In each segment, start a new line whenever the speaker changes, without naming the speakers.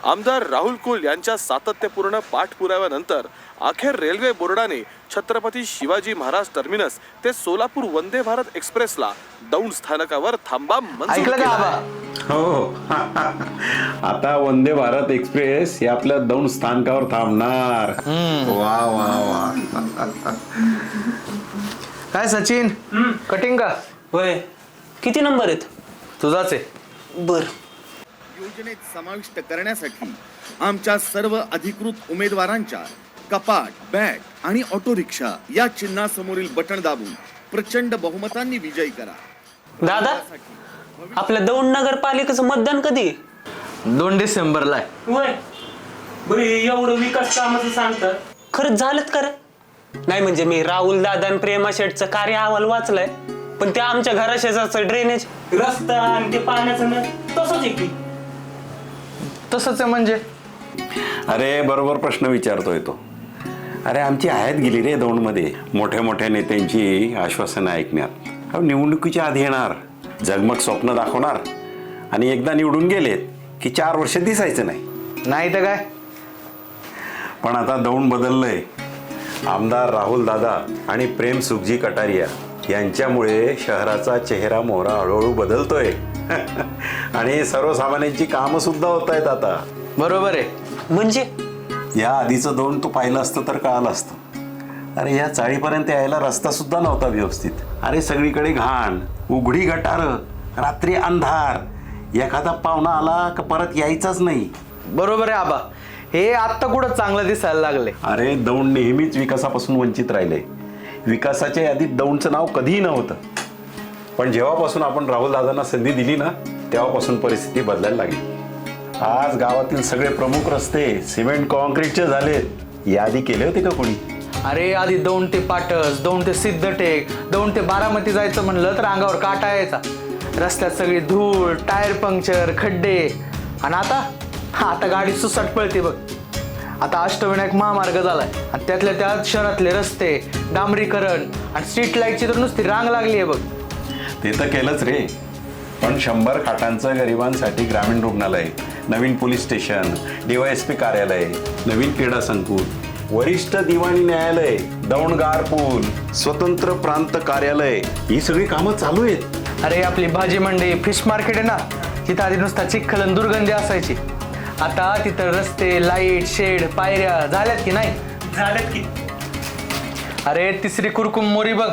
आमदार राहुल कुल यांच्या सातत्यपूर्ण पाठपुराव्यानंतर अखेर रेल्वे बोर्डाने छत्रपती शिवाजी महाराज टर्मिनस ते सोलापूर वंदे भारत एक्सप्रेसला दौंड स्थानकावर थांबा मंजूर केला.
हो आता वंदे भारत एक्सप्रेस हे आपल्या दौंड स्थानकावर थांबणार.
वा वा वा.
काय सचिन कटिंग का?
होय. किती नंबर आहेत?
तुझाच आहे.
बर.
योजनेत समाविष्ट करण्यासाठी आमच्या सर्व अधिकृत उमेदवारांच्या कपाट, बॅट आणि ऑटो रिक्षा या चिन्हासमोरील बटण दाबून प्रचंड बहुमतांनी विजयी करा.
दादा, आपल्या दौंड नगरपालिकेचं मतदान कधी?
2 डिसेंबरला आहे.
होय. बरे एवढं विकास कामाचं सांगतात, खरंच झालंच खरं? नाही म्हणजे मी राहुल दादा आणि प्रेमा शेठचं कार्य अहवाल वाचलाय, पण ते आमच्या घराशेजारचं ड्रेनेज, रस्ता आणि ते पाण्याचं नळ तसंच आहे की?
तसंच आहे म्हणजे?
अरे बरोबर प्रश्न विचारतोय तो. अरे आमची आयात गेली रे दौंडमध्ये मोठ्या मोठ्या नेत्यांची आश्वासनं ऐकण्यात. अहो निवडणुकीच्या आधी येणार, जगमग स्वप्न दाखवणार आणि एकदा निवडून गेलेत की 4 वर्ष दिसायचं
नाही तर काय.
पण आता दौंड बदललंय. आमदार राहुल दादा आणि प्रेम सुखजी कटारिया यांच्यामुळे शहराचा चेहरा मोहरा हळूहळू बदलतोय आणि सर्वसामान्यांची कामं सुद्धा होत आहेत आता.
बरोबर आहे.
म्हणजे
या आधीचं दौंड तू पाहिलं असतं तर कळालं असतं. अरे या चाळीपर्यंत यायला रस्ता सुद्धा नव्हता व्यवस्थित. अरे सगळीकडे घाण, उघडी गटारं, रात्री अंधार, एखादा पाहुणा आला का परत यायचाच नाही.
बरोबर आहे आबा. हे आत्ता कुठं चांगलं दिसायला लागले.
अरे दौंड नेहमीच विकासापासून वंचित राहिले. विकासाच्या यादीत दौंडचं नाव कधीही नव्हतं. पण जेव्हापासून आपण राहुल दादांना संधी दिली ना, तेव्हापासून परिस्थिती बदलायला लागली. आज गावातील सगळे प्रमुख रस्ते सिमेंट कॉन्क्रीटचे झालेत. यादी केले होते का कोणी?
अरे आधी दौंड ते पाटस, दौंड ते सिद्धटेक, दौंड ते बारामती जायचं म्हणलं तर अंगावर काटा यायचा. रस्त्यात सगळी धूळ, टायर पंक्चर, खड्डे. आणि आता गाडी सुसाट पळते बघ. आता अष्टविनायक महामार्ग झालाय आणि त्यातल्या त्यात शहरातले रस्ते, डांबरीकरण आणि स्ट्रीट लाईटची तर नुसती रांग लागली आहे बघ.
ते तर केलंच रे. पण 100 खाटांचं गरिबांसाठी ग्रामीण रुग्णालय, नवीन पोलीस स्टेशन, DYSP कार्यालय, नवीन क्रीडा संकुल, वरिष्ठ दिवाणी न्यायालय, दौंड गार पूल, स्वतंत्र प्रांत कार्यालय, ही सगळी कामं चालू आहेत.
अरे आपली भाजी मंडी, फिश मार्केट आहे ना, तिथं आधी नुसता चिखल आणि दुर्गंधी असायची. आता तिथं रस्ते, लाईट, शेड, पायऱ्या झाल्यात की नाही?
झालं की?
अरे तिसरी कुरकुम मोरी बघ.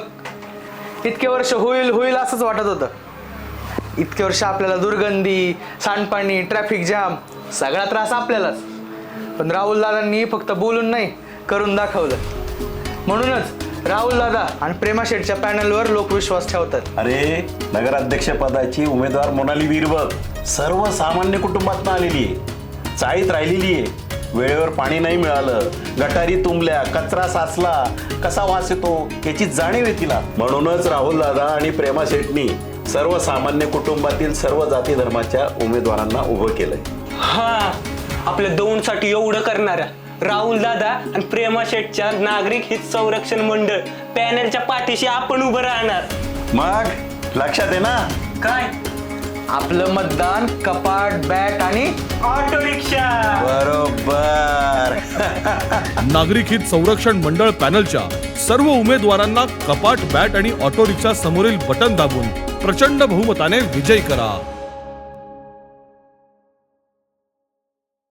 इतके वर्ष होईल असंच वाटत होतं. इतके वर्ष आपल्याला दुर्गंधी, सांडपाणी, ट्रॅफिक जाम, सगळा त्रास आपल्यालाच. पण राहुल दादांनी फक्त बोलून नाही, करून दाखवलं. म्हणूनच राहुल दादा आणि प्रेमा शेठच्या पॅनलवर लोक विश्वास ठेवतात.
अरे नगराध्यक्ष पदाची उमेदवार मोनाली वीर बघ, सर्वसामान्य कुटुंबातून आलेली आहे. चाळीत राहिलेली आहे. वेळेवर पाणी नाही मिळालं, गटारी तुंबल्या, कचरा साचला, कसा वास येतो याची जाणीव आहे तिला. म्हणूनच राहुल दादा आणि प्रेमा शेठनी सर्वसामान्य कुटुंबातील सर्व जाती धर्माच्या उमेदवारांना उभं केलंय.
हा, आपल्या दौंडसाठी एवढं करणाऱ्या राहुल दादा आणि प्रेमा शेठच्या नागरिक हित संरक्षण मंडळ पॅनलच्या पाठीशी आपण उभं राहणार.
मग लक्षात आहे ना?
काय?
आपलं मतदान कपाट, बॅट आणि
ऑटो रिक्षा.
बरोबर.
नागरिक हित संरक्षण मंडळ पॅनलच्या सर्व उमेदवारांना कपाट, बॅट आणि ऑटो रिक्षा समोरील बटन दाबून प्रचंड बहुमताने विजयी करा.